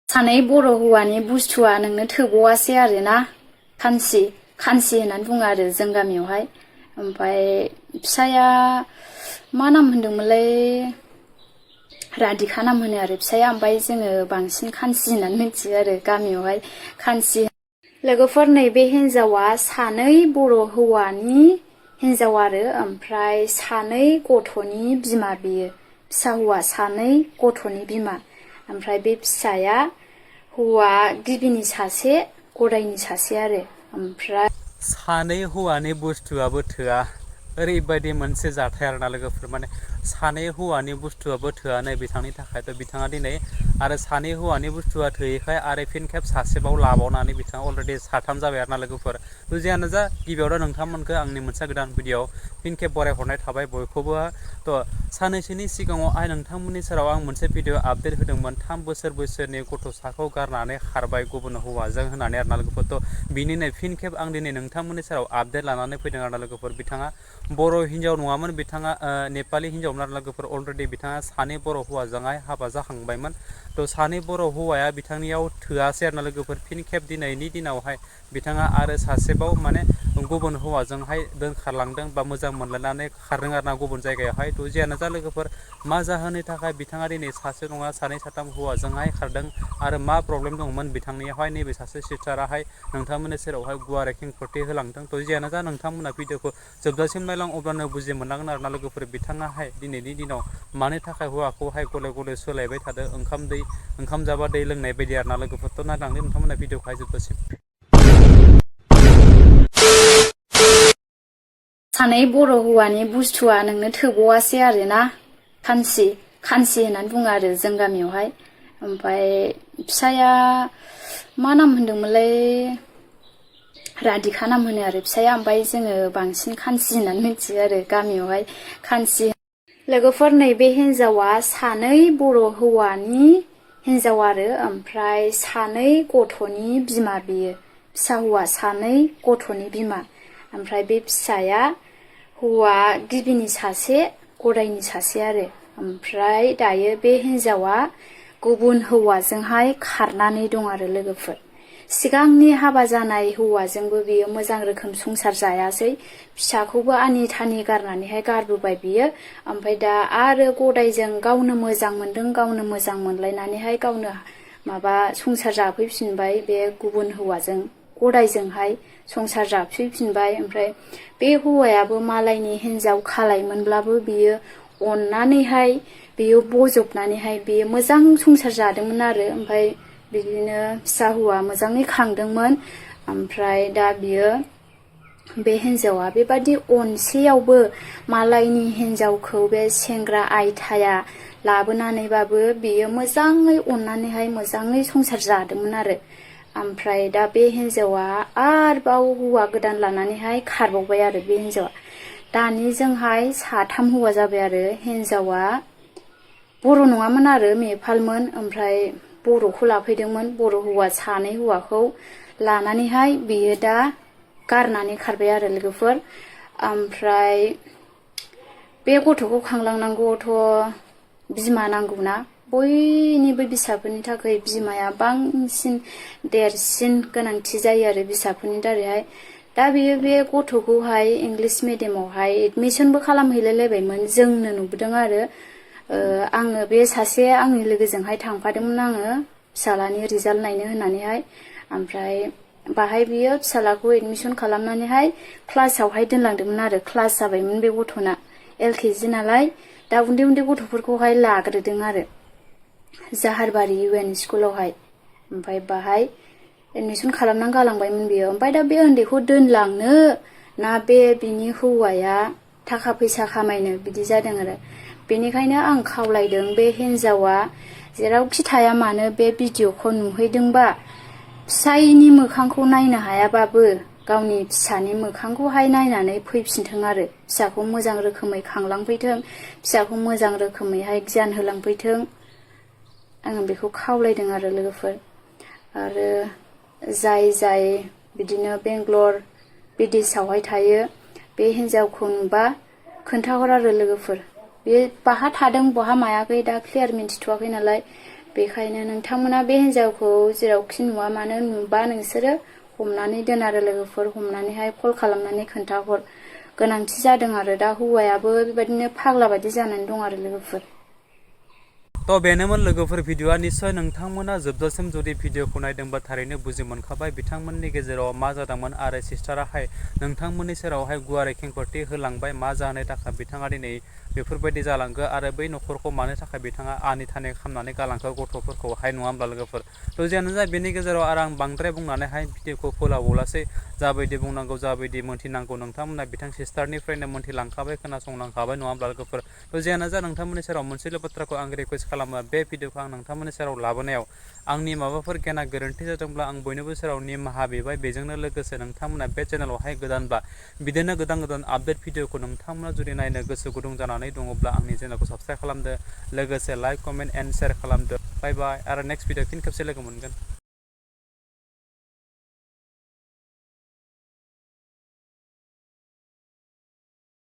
सानै बर' हौवानि बुस्थुआ नोंनो थोबावासै आरोना खानसि होननानै बुङो आरो जों गामियावहाय। ओमफ्राय फिसाया मा नाम होनदोंमोनलाय राधिका नाम होनो आरो फिसाया। ओमफ्राय जोङो बांसिन खानसि होननानै मिथियो आरो गामियावहाय खानसि। लोगोफोर नैबे हिन्जावा सानै बर' हौवानि हिन्जाव आरो ओमफ्राय सानै गथ'नि बिमा बेयो। फिसा हौवा सानै गथ'नि बिमा। ओमफ्राय बे फिसाया हौवा गिबिनि सासे गदायनि सासे आरो। ओमफ्राय सानै हौवानि बुस्थुआबो थोआ ओरैबायदि मोनसे जाथाय आरोना लोगोफोर। माने सानै हौवानि बुस्थुआबो थोआ नै बिथांनि थाखायथ' बिथाङा दिनै आरो सानै हौवानि बुस्थुआ थोयैखाय आरो फिन खेब सासेबाव लाबावनानै बिथाङा अलरेडि साथाम जाबाय आरोना लोगोफोर। जियानो जा गिबियावनो नोंथांमोनखौ आंनि मोनसे गोदान भिडिअ फिन खेब बरायहरनाय थाबाय बयखौबो। थ' साननैसोनि सिगाङाव नोंथांमोननि सेराव आं मोनसे भिडिअ आपडेट होदोंमोन 3 बोसोर बैसोनि गथ'साखौ गारनानै खारबाय गुबुन हौवाजों होननानै आरोना लोगोफोर। थ' बिनिनो फिन खेब आं दिनै नोंथांमोननि सेराव आपडेट लानानै फैदों आरोना लोगोफोर। बिथाङा बर' हिन्जाव नङामोन, बिथाङा नेपालि हिन्जावमोन आरो लोगोफोर। अलरेडि बिथाङा सानै बर' हौवाजोंहाय हाबा जाखांबायमोन। थ' सानै बर' हौवाया बिथांनियाव थोआसै आरोना लोगोफोर। फिन खेब दिनैनि दिनावहाय बिथाङा आरो सासेबाव माने गुबुन हौवाजोंहाय दोनखारलांदों बा मोजां मोनलायनानै खारदों आरोना गुबुन जायगायावहाय। थ' जियानो जा लोगोफोर मा जाहोननि थाखाय बिथाङा दिनै सासे नङा सानै साथाम हौवाजोंहाय खारदों आरो मा प्रब्लेम दंमोन बिथांनियावहाय नैबे सासे सिस्टाराहाय नोंथांमोननि सेरावहाय गुवारै खेंफोरथि होलांदों। थ' जियानो जा नोंथांमोना भिडिअखौ जोबजासिम नायलां अब्लानो बुजि मोनलांगोन आरोना लोगोफोर। बिथाङाहाय दिनैनि दिनाव मानि थाखाय हौवाखौहाय गले गले सोलायबाय थादों ओंखाम जाबा दै लोंनाय बायदि आरोना लोगोफोरथ' नायलांदो नोंथांमोना भिडिअखौहाय जोबजासिम। सानै बर' हौवानि बुस्थुआ नोंनो थोबावासै आरोना खानसि होननानै बुङो आरो जों गामियावहाय। ओमफ्राय फिसाया मा नाम होनदोंमोनलाय राधिका नाम होनो आरो फिसाया। ओमफ्राय जोङो बांसिन खानसि होननानै मिथियो आरो गामियावहाय खानसि। लोगोफोर नैबे हिन्जावा सानै बर' हौवानि हिन्जाव आरो ओमफ्राय सानै गथ'नि बिमा बेयो। फिसा हौवा सानै गथ'नि बिमा। ओमफ्राय बे फिसाया हौवा गिबिनि सासे गदायनि सासे आरो। ओमफ्राय दायो बे हिन्जावा गुबुन हौवाजोंहाय खारनानै दं आरो लोगोफोर। सिगांनि हाबा जानाय हौवाजोंबो बियो मोजां रोखोम संसार जायासै। फिसाखौबो आनि थानि गारनानैहाय गारबोबाय बियो। ओमफ्राय दा आरो गदायजों गावनो मोजां मोनदों, गावनो मोजां मोनलायनानैहाय गावनो माबा संसार जाफैफिनबाय बे गुबुन हौवाजों गदायजोंहाय संसार जाफैफिनबाय। ओमफ्राय बे हौवायाबो मालायनि हिन्जाव खालायमोनब्लाबो बियो अननानैहाय बियो बजबनानैहाय बियो मोजां संसार जादोंमोन आरो। ओमफ्राय बिदिनो फिसा हौवा मोजाङै खांदोंमोन। ओमफ्राय दा बियो बे हिन्जावा बेबादि अनसेयावबो मालायनि हिन्जावखौ बे सेंग्रा आयथाया लाबोनानैबाबो बियो मोजाङै अननानैहाय मोजाङै संसार जादोंमोन आरो। ओमफ्राय दा बे हिन्जावा आरोबाव हौवा गोदान लानानैहाय खारबावबाय आरो बे हिन्जावा। दानिजोंहाय साथाम हौवा जाबाय आरो। हिन्जावा बर' नङामोन आरो नेपालमोन। ओमफ्राय बर'खौ लाफैदोंमोन। बर' हौवा सानै हौवाखौ लानानैहाय बियो दा गारनानै खारबाय आरो लोगोफोर। ओमफ्राय बे गथ'खौ खांलांनांगौआवथ' बिमा नांगौना। बयनिबो फिसाफोरनि थाखाय बिमाया बांसिन देरसिन गोनांथि जायो आरो फिसाफोरनि दारैहाय। दा बियो बे गथ'खौहाय इंलिस मिडियामावहाय एडमिसनबो खालामहैलायलायबायमोन। जोंनो नुबोदों आरो आङो बे सासे आंनि लोगोजोंहाय थांफादोंमोन आङो फिसालानि रिजाल्ट नायनो होननानैहाय। ओमफ्राय बाहाय बियो फिसालाखौ एडमिसन खालामनानैहाय क्लासावहाय दोनलांदोंमोन आरो। क्लास जाबायमोन बे गथ'ना LKG नालाय। दा उन्दै उन्दै गथ'फोरखौहाय लाग्रोदों आरो जाहारबारि UN स्कुलावहाय। ओमफ्राय बाहाय एडमिसन खालामनानै गालांबायमोन बियो। ओमफ्राय दा बे उन्दैखौ दोनलांनो ना बे बिनि हौवाया थाखा फैसा खामायनो बिदि जादों आरो। बेनिखायनो आं खावलायदों बे हिन्जावा जेरावखि थाया मानो बे भिडिअखौ नुहैदोंबा फिसायनि मोखांखौ नायनो हायाबाबो गावनि फिसानि मोखांखौहाय नायनानै फैफिनथों आरो। फिसाखौ मोजां रोखोमै खांलांफैथों, फिसाखौ मोजां रोखोमैहाय गियान होलांफैथों। आङो बेखौ खावलायदों आरो लोगोफोर। आरो जाय बिदिनो बेंगलर बिदेशआवहाय थायो बे हिन्जावखौ नुबा खोन्थाहर आरो लोगोफोर। बे बाहा थादों बहा मायाखै दा क्लियार मिन्थिथ'वाखै नालाय। बेखायनो नोंथांमोना बे हिन्जावखौ जेरावखि नुवा मानो नुबा नोंसोरो हमनानै दोन आरो लोगोफोर हमनानैहाय कल खालामनानै खोन्थाहर गोनांथि जादों आरो दा हौवायाबो बेबायदिनो फाग्ला बायदि जानानै दं आरो लोगोफोर तो बेनोमोन लोगोफोर भिडिअआ निश्चय नोंथांमोना जोबजासिम जुदि भिडिअखौ नायदोंबा थारैनो बुजि मोनखाबाय बिथांमोननि गेजेराव मा जादोंमोन आरो सिस्टाराहाय नोंथांमोननि सेरावहाय गुवारै खेंफोरथि होलांबाय मा जाहोननि थाखाय बिथाङा दिनै बेफोरबायदि जालांखो आरो बै न'खरखौ मानो थाखाय बिथाङा आनि थानि खालामनानै गालांखो गथ'फोरखौहाय नङा होमब्ला लोगोफोर थ' जियानो जा बेनि गेजेराव आरो आं बांद्राय बुंनानैहाय भिडिअखौ फोलावलासै जाबायदि बुंनांगौ जाबायदि मोन्थिनांगौ नोंथांमोना बिथां सिस्टारनिफ्रायनो मोन्थिलांखाबाय खोनासंलांखाबाय नङा होमब्ला लोगोफोर थ' जियानो जा नोंथांमोननि सेराव मोनसेल' बाथ्राखौ आं रिकुवेस्ट खालामो बे भिडिअखौ आं नोंथांमोननि सेराव लाबोनायाव आंनि माबाफोर गेना गोरोन्थि जादोंब्ला आं बयनिबो सेराव निमाहा बिबाय बेजोंनो लोगोसे नोंथांमोना बे चेनेलावहाय गोदानबा बिदिनो गोदान गोदान आपडेट भिडिअखौ नोंथांमोना जुदि नायनो गोसो गुदुं जानानै दङब्ला आंनि चेनेलखौ साबस्क्राइब खालामदो लोगोसे लाइक कमेन्ट एन्ड शेयार खालामदो बाय बाय आरो नेक्स्ट भिडिअ फिन खेबसे लोगो मोनगोन